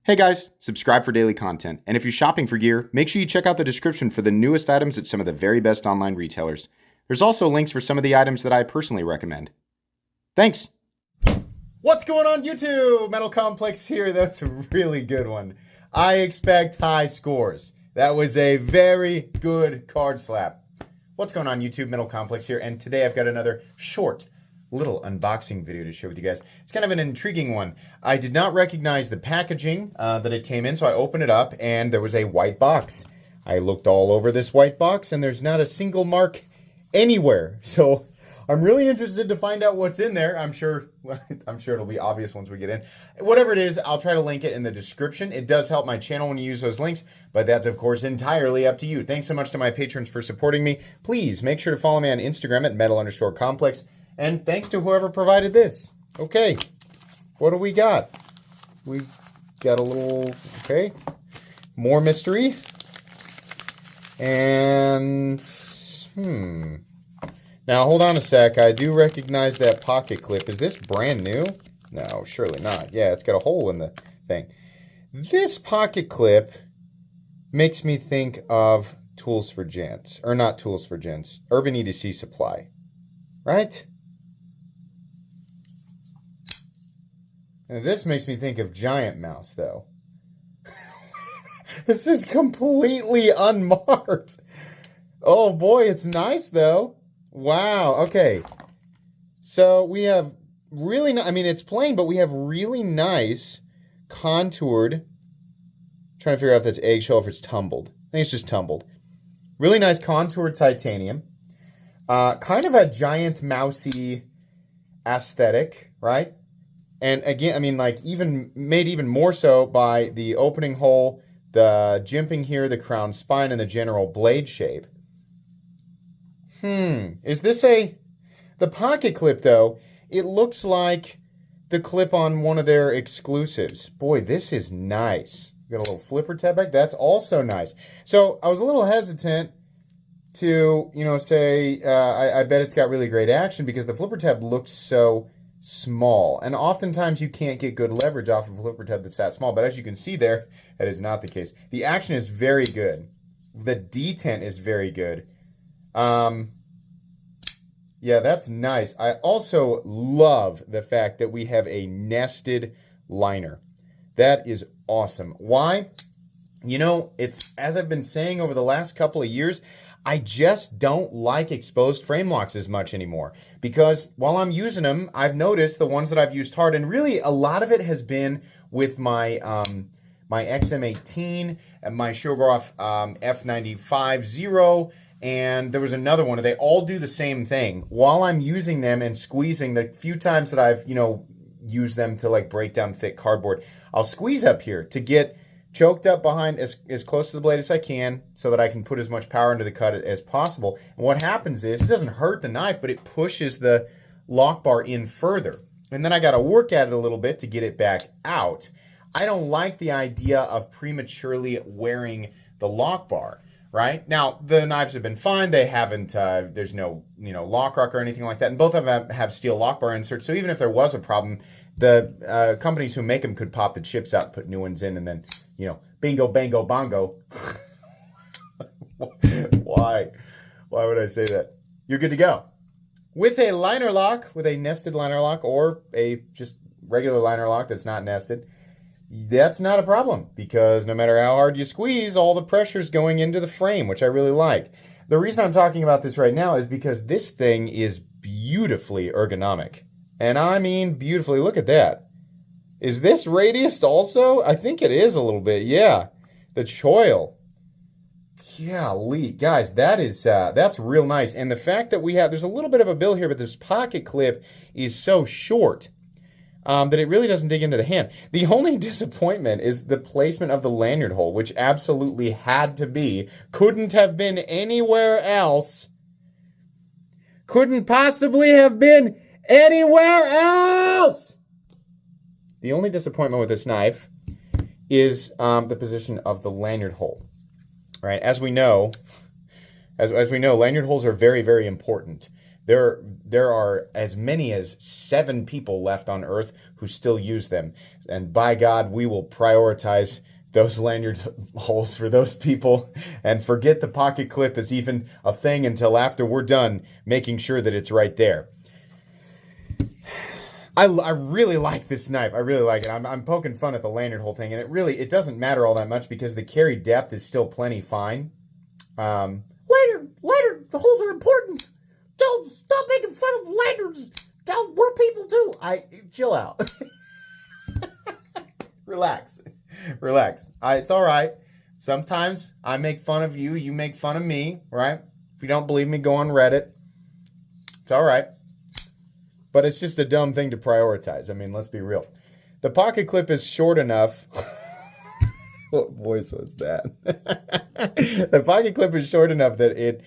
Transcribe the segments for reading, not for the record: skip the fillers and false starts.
Hey guys, subscribe for daily content. And if you're shopping for gear, make sure you check out the description for the newest items at some of the very best online retailers. There's also links for some of the items that I personally recommend. Thanks! What's going on YouTube? Metal Complex here. That's a really good one. I expect high scores. That was a very good card slap. What's going on YouTube? Metal Complex here, and today I've got another short little unboxing video to share with you guys. It's kind of an intriguing one. I did not recognize the packaging that it came in, so I opened it up and there was a white box. I looked all over this white box and there's not a single mark anywhere. So I'm really interested to find out what's in there. I'm sure it'll be obvious once we get in. Whatever it is, I'll try to link it in the description. It does help my channel when you use those links, but that's of course entirely up to you. Thanks so much to my patrons for supporting me. Please make sure to follow me on Instagram at metal_complex. And thanks to whoever provided this. Okay, what do we got? We got a little, okay, more mystery. And, Now, hold on a sec. I do recognize that pocket clip. Is this brand new? No, surely not. Yeah, it's got a hole in the thing. This pocket clip makes me think of Tools for Gents. Or not Tools for Gents. Urban UEDC Supply. Right? And this makes me think of Giant Mouse, though. This is completely unmarked. Oh, boy, it's nice, though. Wow, okay. So we have really, I mean, it's plain, but we have really nice contoured. Trying to figure out if that's eggshell or if it's tumbled. I think it's just tumbled. Really nice contoured titanium. Kind of a Giant Mousey aesthetic, right? And again, I mean, like, made even more so by the opening hole, the jimping here, the crown spine, and the general blade shape. Is this the pocket clip, though? It looks like the clip on one of their exclusives. Boy, this is nice. Got a little flipper tab back. That's also nice. So I was a little hesitant to, say, I bet it's got really great action because the flipper tab looks so small, and oftentimes you can't get good leverage off of a flipper tab that's that small, but as you can see there, that is not the case. The action is very good. The detent is very good. Yeah, that's nice. I also love the fact that we have a nested liner. That is awesome. Why? It's, as I've been saying over the last couple of years, I just don't like exposed frame locks as much anymore because while I'm using them, I've noticed the ones that I've used hard, and really a lot of it has been with my my XM18 and my Shoggoth F95 and there was another one. They all do the same thing. While I'm using them and squeezing, the few times that I've used them to like break down thick cardboard, I'll squeeze up here to get choked up behind as close to the blade as I can so that I can put as much power into the cut as possible. And what happens is it doesn't hurt the knife, but it pushes the lock bar in further. And then I got to work at it a little bit to get it back out. I don't like the idea of prematurely wearing the lock bar, right? Now, the knives have been fine. They haven't, there's no, lock rock or anything like that. And both of them have steel lock bar inserts. So even if there was a problem, the companies who make them could pop the chips out, put new ones in, and then, bingo, bango, bongo. Why? Why would I say that? You're good to go. With a liner lock, with a nested liner lock, or a just regular liner lock that's not nested, that's not a problem because no matter how hard you squeeze, all the pressure's going into the frame, which I really like. The reason I'm talking about this right now is because this thing is beautifully ergonomic. And I mean beautifully. Look at that. Is this radiused also? I think it is a little bit. Yeah. The choil. Golly. Guys, that's real nice. And the fact that there's a little bit of a bill here, but this pocket clip is so short that it really doesn't dig into the hand. The only disappointment is the placement of the lanyard hole, which absolutely had to be. Couldn't have been anywhere else. Couldn't possibly have been anywhere else. The only disappointment with this knife is the position of the lanyard hole. Right? As we know, lanyard holes are very, very important. There are as many as 7 people left on Earth who still use them. And by God, we will prioritize those lanyard holes for those people and forget the pocket clip is even a thing until after we're done making sure that it's right there. I really like this knife. I really like it. I'm poking fun at the lanyard hole thing, and it doesn't matter all that much because the carry depth is still plenty fine. Later, the holes are important. Don't stop making fun of lanyards. We're people too. Chill out. Relax. It's all right. Sometimes I make fun of you. You make fun of me, right? If you don't believe me, go on Reddit. It's all right. But it's just a dumb thing to prioritize. I mean, let's be real. The pocket clip is short enough. What voice was that? The pocket clip is short enough that it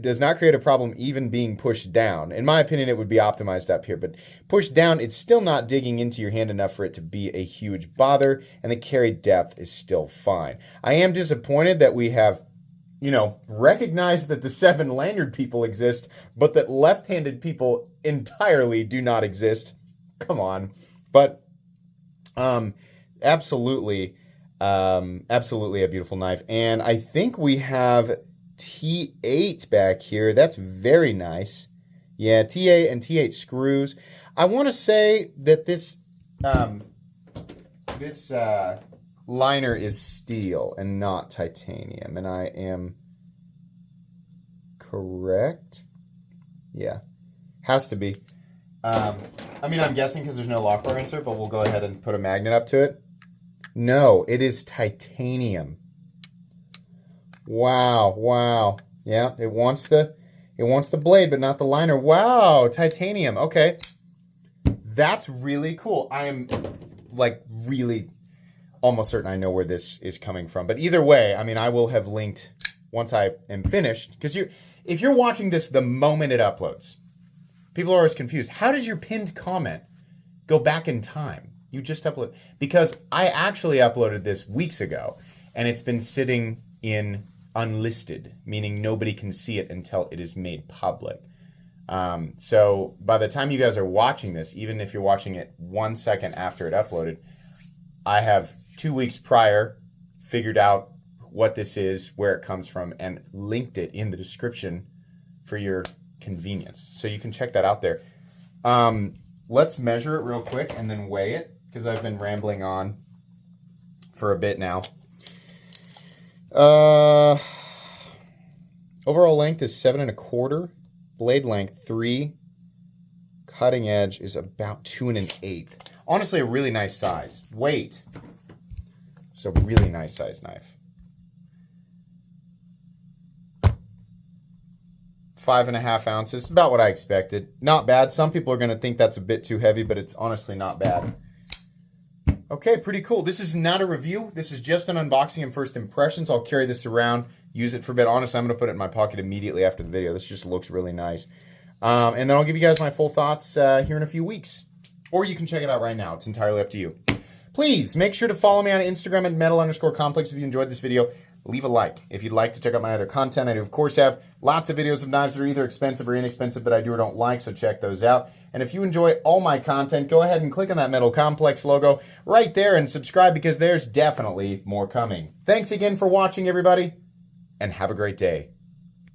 does not create a problem even being pushed down. In my opinion, it would be optimized up here. But pushed down, it's still not digging into your hand enough for it to be a huge bother. And the carry depth is still fine. I am disappointed that we have recognize that the 7 lanyard people exist, but that left-handed people entirely do not exist. Come on. But absolutely a beautiful knife. And I think we have T8 back here. That's very nice. Yeah, T8 and T8 screws. I want to say that this liner is steel and not titanium, and I am correct. Yeah, has to be. I'm guessing because there's no lock bar insert, but we'll go ahead and put a magnet up to it. No, it is titanium. Wow. Yeah, it wants the blade, but not the liner. Wow, titanium. Okay, that's really cool. I am really almost certain I know where this is coming from. But either way, I will have linked once I am finished. Because if you're watching this the moment it uploads, people are always confused. How does your pinned comment go back in time? You just upload. Because I actually uploaded this weeks ago, and it's been sitting in unlisted, meaning nobody can see it until it is made public. So by the time you guys are watching this, even if you're watching it 1 second after it uploaded, I have 2 weeks prior figured out what this is, where it comes from, and linked it in the description for your convenience. So you can check that out there. Let's measure it real quick and then weigh it, because I've been rambling on for a bit now. Overall length is 7 1/4. Blade length 3. Cutting edge is about 2 1/8. Honestly, a really nice size. Weight. It's a really nice size knife. 5.5 ounces. About what I expected. Not bad. Some people are going to think that's a bit too heavy, but it's honestly not bad. Okay, pretty cool. This is not a review. This is just an unboxing and first impressions. I'll carry this around, use it for a bit. Honestly, I'm going to put it in my pocket immediately after the video. This just looks really nice. And then I'll give you guys my full thoughts here in a few weeks. Or you can check it out right now. It's entirely up to you. Please make sure to follow me on Instagram at metal_complex if you enjoyed this video. Leave a like. If you'd like to check out my other content, I do, of course, have lots of videos of knives that are either expensive or inexpensive that I do or don't like, so check those out. And if you enjoy all my content, go ahead and click on that Metal Complex logo right there and subscribe, because there's definitely more coming. Thanks again for watching, everybody, and have a great day.